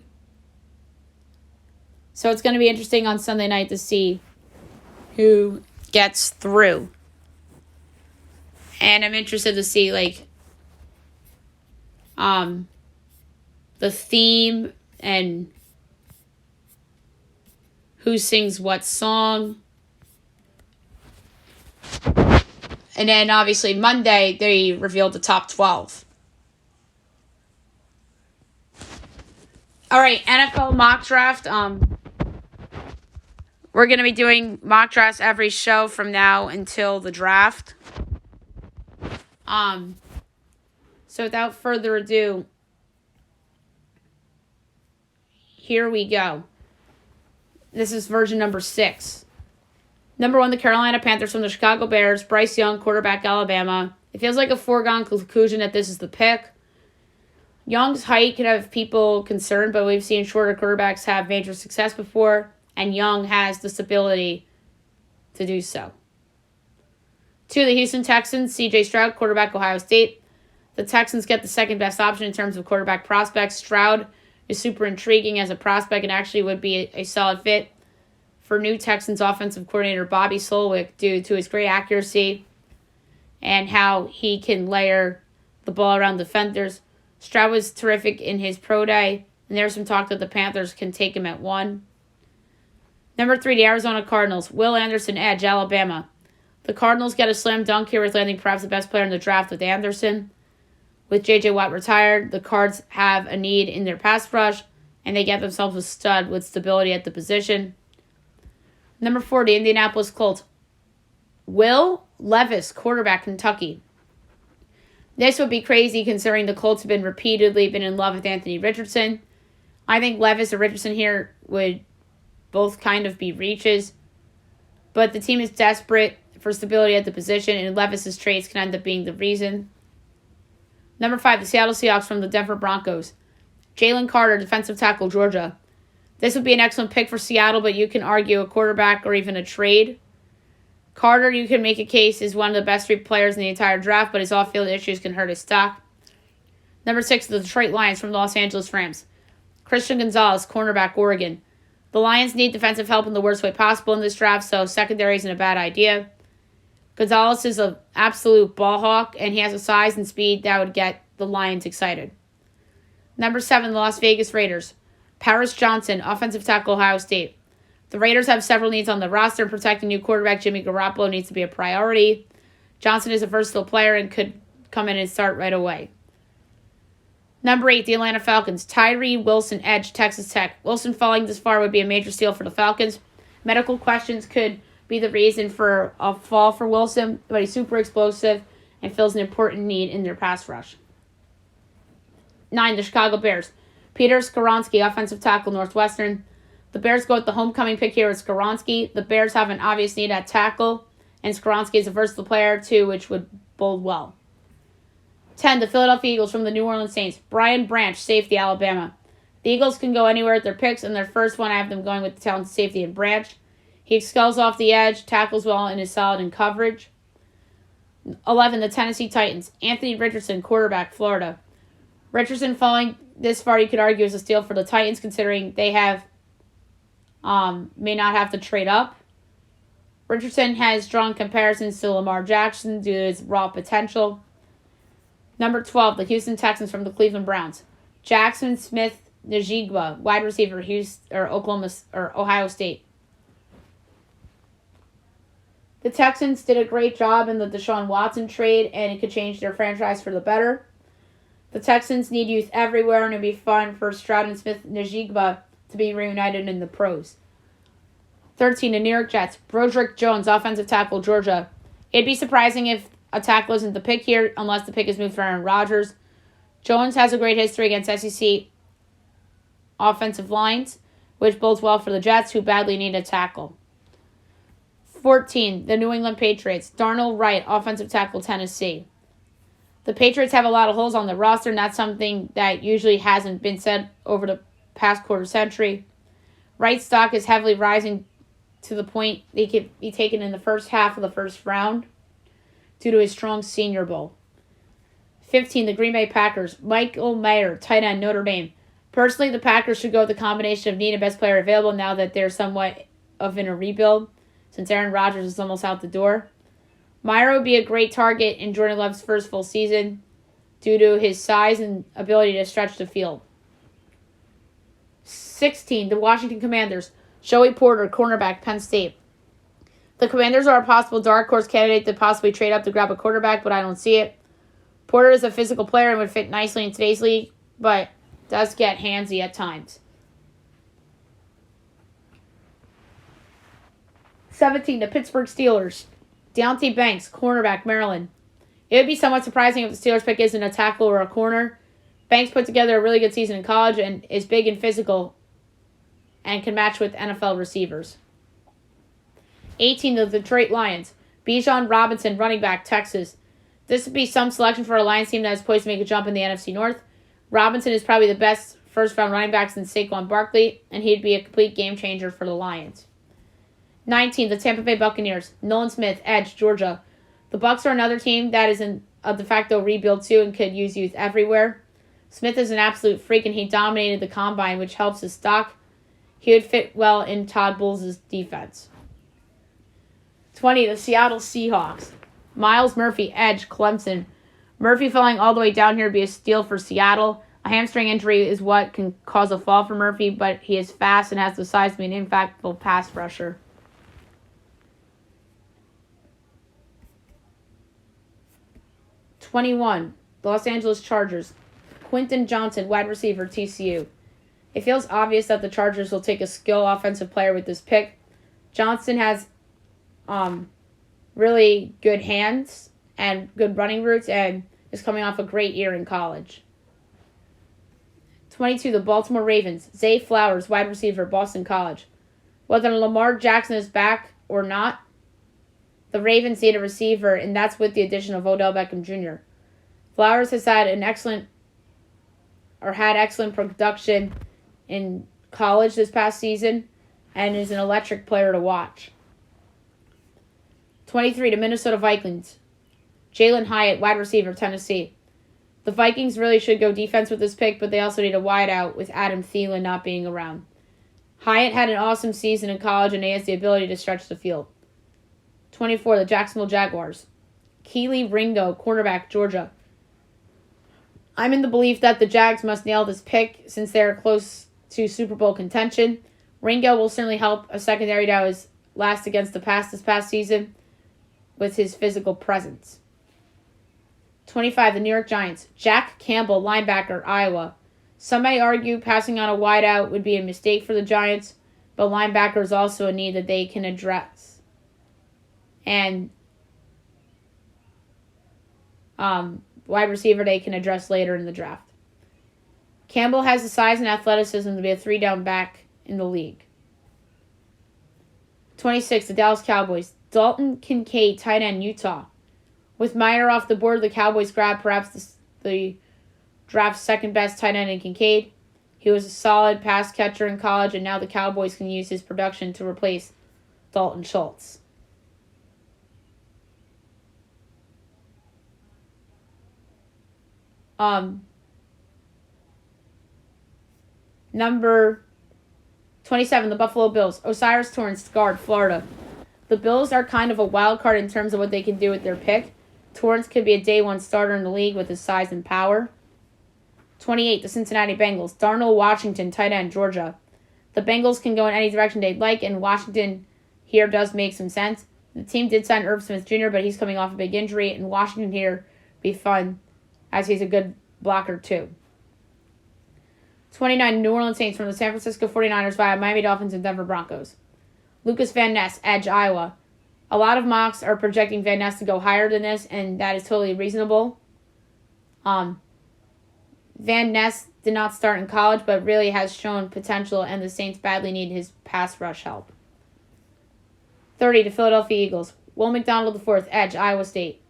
So it's going to be interesting on Sunday night to see who gets through. And I'm interested to see, the theme and who sings what song. And then, obviously, Monday, they revealed the top 12. All right, NFL mock draft. We're going to be doing mock drafts every show from now until the draft. So without further ado, here we go. This is version number 6. Number 1, the Carolina Panthers from the Chicago Bears. Bryce Young, quarterback, Alabama. It feels like a foregone conclusion that this is the pick. Young's height can have people concerned, but we've seen shorter quarterbacks have major success before, and Young has this ability to do so. 2, the Houston Texans. C.J. Stroud, quarterback, Ohio State. The Texans get the second best option in terms of quarterback prospects. Stroud is super intriguing as a prospect and actually would be a solid fit for new Texans offensive coordinator Bobby Slowick due to his great accuracy and how he can layer the ball around defenders. Stroud was terrific in his pro day, and there's some talk that the Panthers can take him at 1. Number 3, the Arizona Cardinals. Will Anderson, edge, Alabama. The Cardinals get a slam dunk here with landing perhaps the best player in the draft with Anderson. With J.J. Watt retired, the Cards have a need in their pass rush, and they get themselves a stud with stability at the position. Number 4, the Indianapolis Colts. Will Levis, quarterback, Kentucky. This would be crazy considering the Colts have repeatedly been in love with Anthony Richardson. I think Levis or Richardson here would both kind of be reaches. But the team is desperate for stability at the position, and Levis's trades can end up being the reason. Number 5, the Seattle Seahawks from the Denver Broncos. Jalen Carter, defensive tackle, Georgia. This would be an excellent pick for Seattle, but you can argue a quarterback or even a trade. Carter, you can make a case, is one of the best 3 players in the entire draft, but his off-field issues can hurt his stock. Number 6, the Detroit Lions from the Los Angeles Rams. Christian Gonzalez, cornerback, Oregon. The Lions need defensive help in the worst way possible in this draft, so secondary isn't a bad idea. Gonzalez is an absolute ball hawk, and he has a size and speed that would get the Lions excited. Number 7, the Las Vegas Raiders. Paris Johnson, offensive tackle, Ohio State. The Raiders have several needs on the roster, and protecting new quarterback Jimmy Garoppolo needs to be a priority. Johnson is a versatile player and could come in and start right away. Number 8, the Atlanta Falcons. Tyree Wilson, edge, Texas Tech. Wilson falling this far would be a major steal for the Falcons. Medical questions could be the reason for a fall for Wilson, but he's super explosive and fills an important need in their pass rush. 9, the Chicago Bears. Peter Skoronski, offensive tackle, Northwestern. The Bears go with the homecoming pick here with Skoronski. The Bears have an obvious need at tackle, and Skoronski is a versatile player too, which would bode well. 10, the Philadelphia Eagles from the New Orleans Saints. Brian Branch, safety, Alabama. The Eagles can go anywhere with their picks, and their first one I have them going with the talented safety and Branch. He excels off the edge, tackles well, and is solid in coverage. 11, the Tennessee Titans. Anthony Richardson, quarterback, Florida. Richardson falling this far, you could argue, is a steal for the Titans, considering they have may not have to trade up. Richardson has strong comparisons to Lamar Jackson due to his raw potential. Number 12, the Houston Texans from the Cleveland Browns. Jackson Smith Njigba, wide receiver, Ohio State. The Texans did a great job in the Deshaun Watson trade, and it could change their franchise for the better. The Texans need youth everywhere, and it would be fun for Stroud and Smith Njigba to be reunited in the pros. 13, the New York Jets. Broderick Jones, offensive tackle, Georgia. It'd be surprising if a tackle isn't the pick here, unless the pick is moved for Aaron Rodgers. Jones has a great history against SEC offensive lines, which bodes well for the Jets, who badly need a tackle. 14, the New England Patriots. Darnell Wright, offensive tackle, Tennessee. The Patriots have a lot of holes on the roster, and that's something that usually hasn't been said over the past quarter century. Wright's stock is heavily rising to the point he could be taken in the first half of the first round due to his strong Senior Bowl. 15, the Green Bay Packers. Michael Mayer, tight end, Notre Dame. Personally, the Packers should go with the combination of need and best player available now that they're somewhat of in a rebuild, since Aaron Rodgers is almost out the door. Mayer would be a great target in Jordan Love's first full season due to his size and ability to stretch the field. 16, the Washington Commanders. Joey Porter, cornerback, Penn State. The Commanders are a possible dark horse candidate to possibly trade up to grab a quarterback, but I don't see it. Porter is a physical player and would fit nicely in today's league, but does get handsy at times. 17, the Pittsburgh Steelers. Deontay Banks, cornerback, Maryland. It would be somewhat surprising if the Steelers pick isn't a tackle or a corner. Banks put together a really good season in college and is big and physical and can match with NFL receivers. 18, the Detroit Lions. Bijan Robinson, running back, Texas. This would be some selection for a Lions team that is poised to make a jump in the NFC North. Robinson is probably the best first-round running back since Saquon Barkley, and he'd be a complete game changer for the Lions. 19, the Tampa Bay Buccaneers. Nolan Smith, edge, Georgia. The Bucs are another team that is in a de facto rebuild too and could use youth everywhere. Smith is an absolute freak, and he dominated the combine, which helps his stock. He would fit well in Todd Bowles' defense. 20, the Seattle Seahawks. Miles Murphy, edge, Clemson. Murphy falling all the way down here would be a steal for Seattle. A hamstring injury is what can cause a fall for Murphy, but he is fast and has the size to be an impactful pass rusher. 21, the Los Angeles Chargers. Quentin Johnson, wide receiver, TCU. It feels obvious that the Chargers will take a skilled offensive player with this pick. Johnson has really good hands and good running routes and is coming off a great year in college. 22, the Baltimore Ravens. Zay Flowers, wide receiver, Boston College. Whether Lamar Jackson is back or not, The Ravens need a receiver, and that's with the addition of Odell Beckham Jr. Flowers has had excellent production in college this past season and is an electric player to watch. 23, the Minnesota Vikings. Jalen Hyatt, wide receiver, Tennessee. The Vikings really should go defense with this pick, but they also need a wideout with Adam Thielen not being around. Hyatt had an awesome season in college, and he has the ability to stretch the field. 24, the Jacksonville Jaguars. Keely Ringo, cornerback, Georgia. I'm in the belief that the Jags must nail this pick since they are close to Super Bowl contention. Ringo will certainly help a secondary that was last against the pass this past season with his physical presence. 25, the New York Giants. Jack Campbell, linebacker, Iowa. Some may argue passing on a wideout would be a mistake for the Giants, but linebacker is also a need that they can address. And wide receiver they can address later in the draft. Campbell has the size and athleticism to be a 3-down back in the league. 26, the Dallas Cowboys. Dalton Kincaid, tight end, Utah. With Meyer off the board, the Cowboys grab perhaps the draft's second best tight end in Kincaid. He was a solid pass catcher in college, and now the Cowboys can use his production to replace Dalton Schultz. Number 27, the Buffalo Bills. Osiris Torrance, guard, Florida. The Bills are kind of a wild card in terms of what they can do with their pick. Torrance could be a day one starter in the league with his size and power. 28, the Cincinnati Bengals. Darnell Washington, tight end, Georgia. The Bengals can go in any direction they'd like, and Washington here does make some sense. The team did sign Irv Smith Jr., but he's coming off a big injury, and Washington here be fun as he's a good blocker too. 29, New Orleans Saints from the San Francisco 49ers via Miami Dolphins and Denver Broncos. Lucas Van Ness, edge, Iowa. A lot of mocks are projecting Van Ness to go higher than this, and that is totally reasonable. Van Ness did not start in college, but really has shown potential, and the Saints badly need his pass rush help. 30, the Philadelphia Eagles. Will McDonald IV, edge, Iowa State.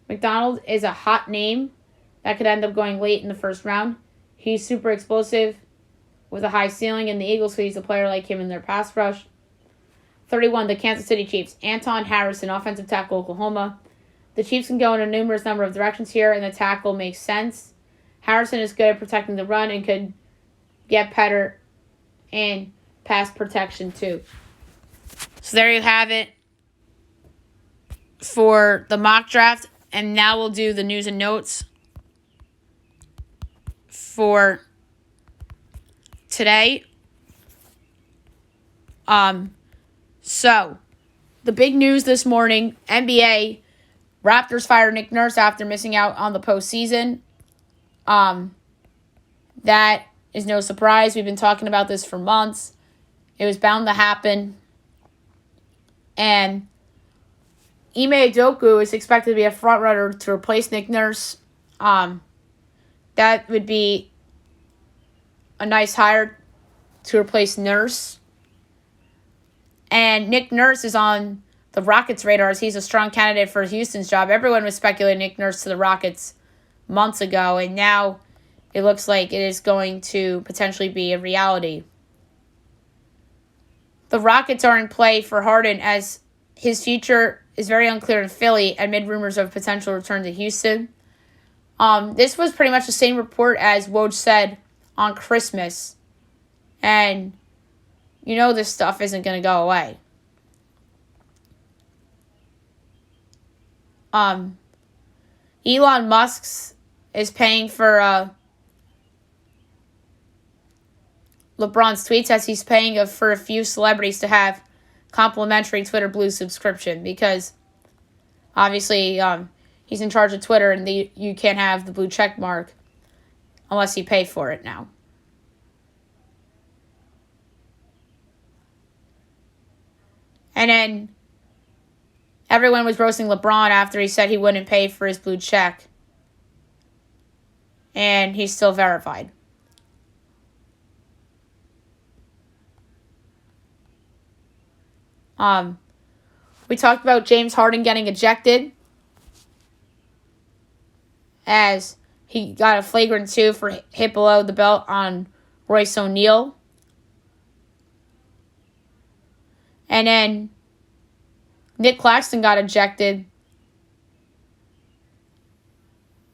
McDonald is a hot name that could end up going late in the first round. He's super explosive with a high ceiling, and the Eagles could use a player like him in their pass rush. 31, the Kansas City Chiefs. Anton Harrison, offensive tackle, Oklahoma. The Chiefs can go in a numerous number of directions here, and the tackle makes sense. Harrison is good at protecting the run and could get better in pass protection too. So there you have it for the mock draft. And now we'll do the news and notes for today. So, the big news this morning, NBA, Raptors fired Nick Nurse after missing out on the postseason. That is no surprise. We've been talking about this for months. It was bound to happen. And Ime Udoka is expected to be a front-runner to replace Nick Nurse. That would be a nice hire to replace Nurse. And Nick Nurse is on the Rockets' radars. He's a strong candidate for Houston's job. Everyone was speculating Nick Nurse to the Rockets months ago, and now it looks like it is going to potentially be a reality. The Rockets are in play for Harden as his future is very unclear in Philly amid rumors of potential return to Houston. This was pretty much the same report as Woj said on Christmas. And you know this stuff isn't going to go away. Elon Musk is paying for LeBron's tweets as he's paying for a few celebrities to have complimentary Twitter Blue subscription because obviously he's in charge of Twitter and you can't have the blue check mark unless you pay for it now. And then everyone was roasting LeBron after he said he wouldn't pay for his blue check. And he's still verified. We talked about James Harden getting ejected as he got a flagrant 2 for hit below the belt on Royce O'Neal. And then Nick Claxton got ejected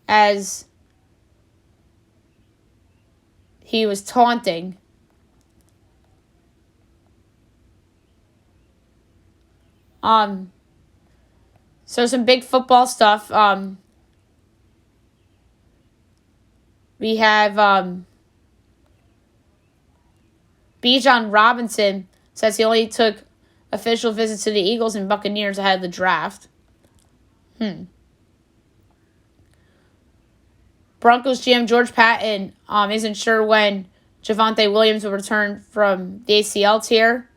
as he was taunting. So some big football stuff. We have Bijan Robinson says he only took official visits to the Eagles and Buccaneers ahead of the draft. Broncos GM George Patton isn't sure when Javonte Williams will return from the ACL tear,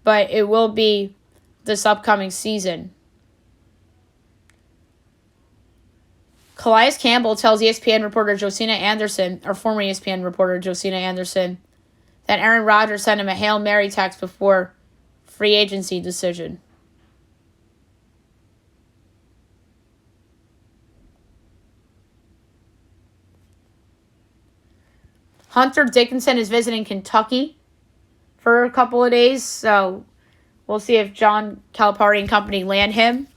but it will be this upcoming season. Calais Campbell tells ESPN reporter Josina Anderson, or former ESPN reporter Josina Anderson, that Aaron Rodgers sent him a Hail Mary text before free agency decision. Hunter Dickinson is visiting Kentucky for a couple of days, so we'll see if John Calipari and company land him.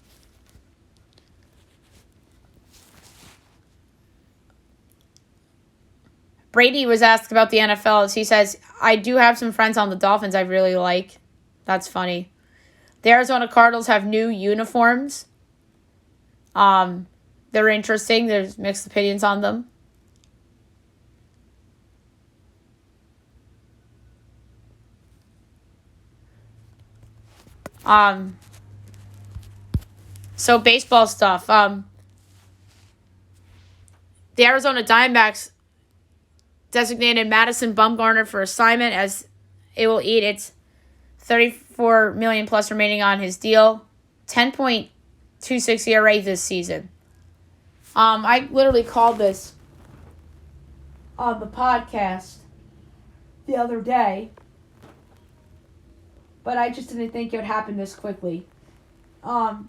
Brady was asked about the NFL as he says, I do have some friends on the Dolphins I really like. That's funny. The Arizona Cardinals have new uniforms. They're interesting. There's mixed opinions on them. So baseball stuff. The Arizona Diamondbacks designated Madison Bumgarner for assignment as it will eat its $34 million plus remaining on his deal. 10.26 ERA this season. I literally called this on the podcast the other day, but I just didn't think it would happen this quickly. I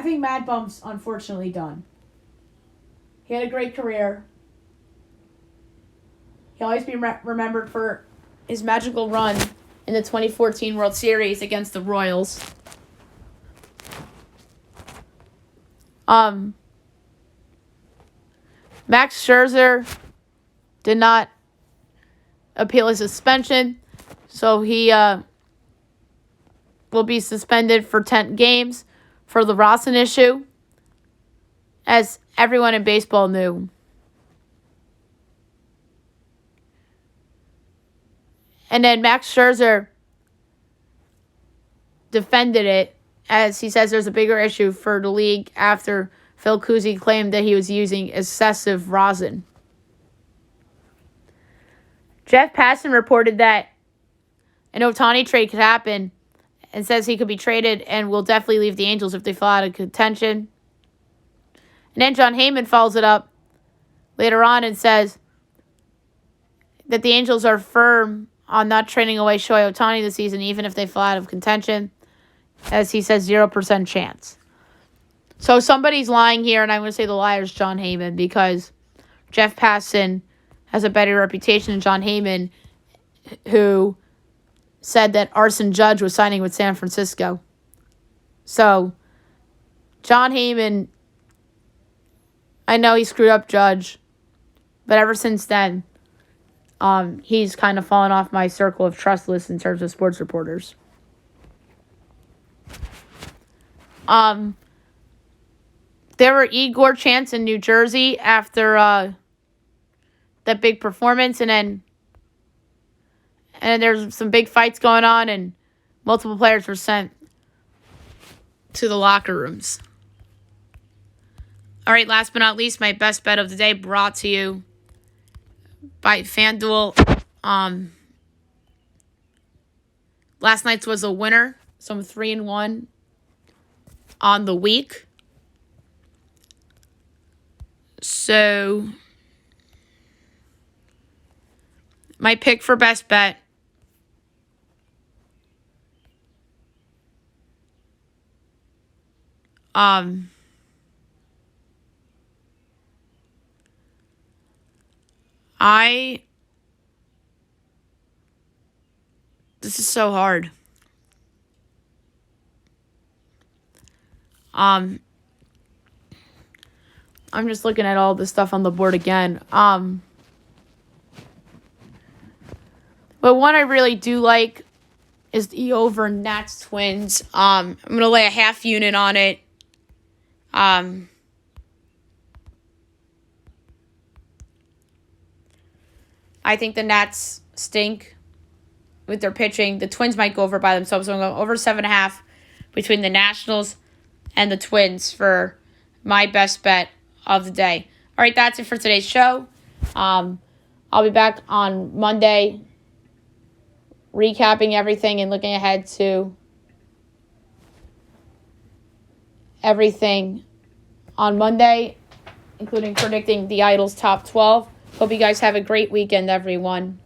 think Mad Bum's unfortunately done. He had a great career. He'll always be remembered for his magical run in the 2014 World Series against the Royals. Max Scherzer did not appeal his suspension, so he will be suspended for 10 games for the Rawson issue, as everyone in baseball knew. And then Max Scherzer defended it, as he says there's a bigger issue for the league after Phil Cousy claimed that he was using excessive rosin. Jeff Passan reported that an Ohtani trade could happen and says he could be traded and will definitely leave the Angels if they fall out of contention. And then John Heyman follows it up later on and says that the Angels are firm on not trading away Shohei Ohtani this season, even if they fall out of contention. As he says, 0% chance. So somebody's lying here, and I'm going to say the liar is John Heyman, because Jeff Passan has a better reputation than John Heyman, who said that Arson Judge was signing with San Francisco. So John Heyman, I know he screwed up Judge, but ever since then, he's kind of fallen off my circle of trust list in terms of sports reporters. There were Igor chants in New Jersey after that big performance, and then there's some big fights going on, and multiple players were sent to the locker rooms. All right, last but not least, my best bet of the day brought to you by FanDuel. Last night's was a winner, so I'm 3-1 on the week. So my pick for best bet Um, this is so hard. I'm just looking at all this stuff on the board again. But one I really do like is the over Nats Twins. I'm gonna lay a half unit on it. I think the Nats stink with their pitching. The Twins might go over by themselves, so I'm going over 7.5 between the Nationals and the Twins for my best bet of the day. All right, that's it for today's show. I'll be back on Monday recapping everything and looking ahead to everything on Monday, including predicting the Idol's top 12. Hope you guys have a great weekend, everyone.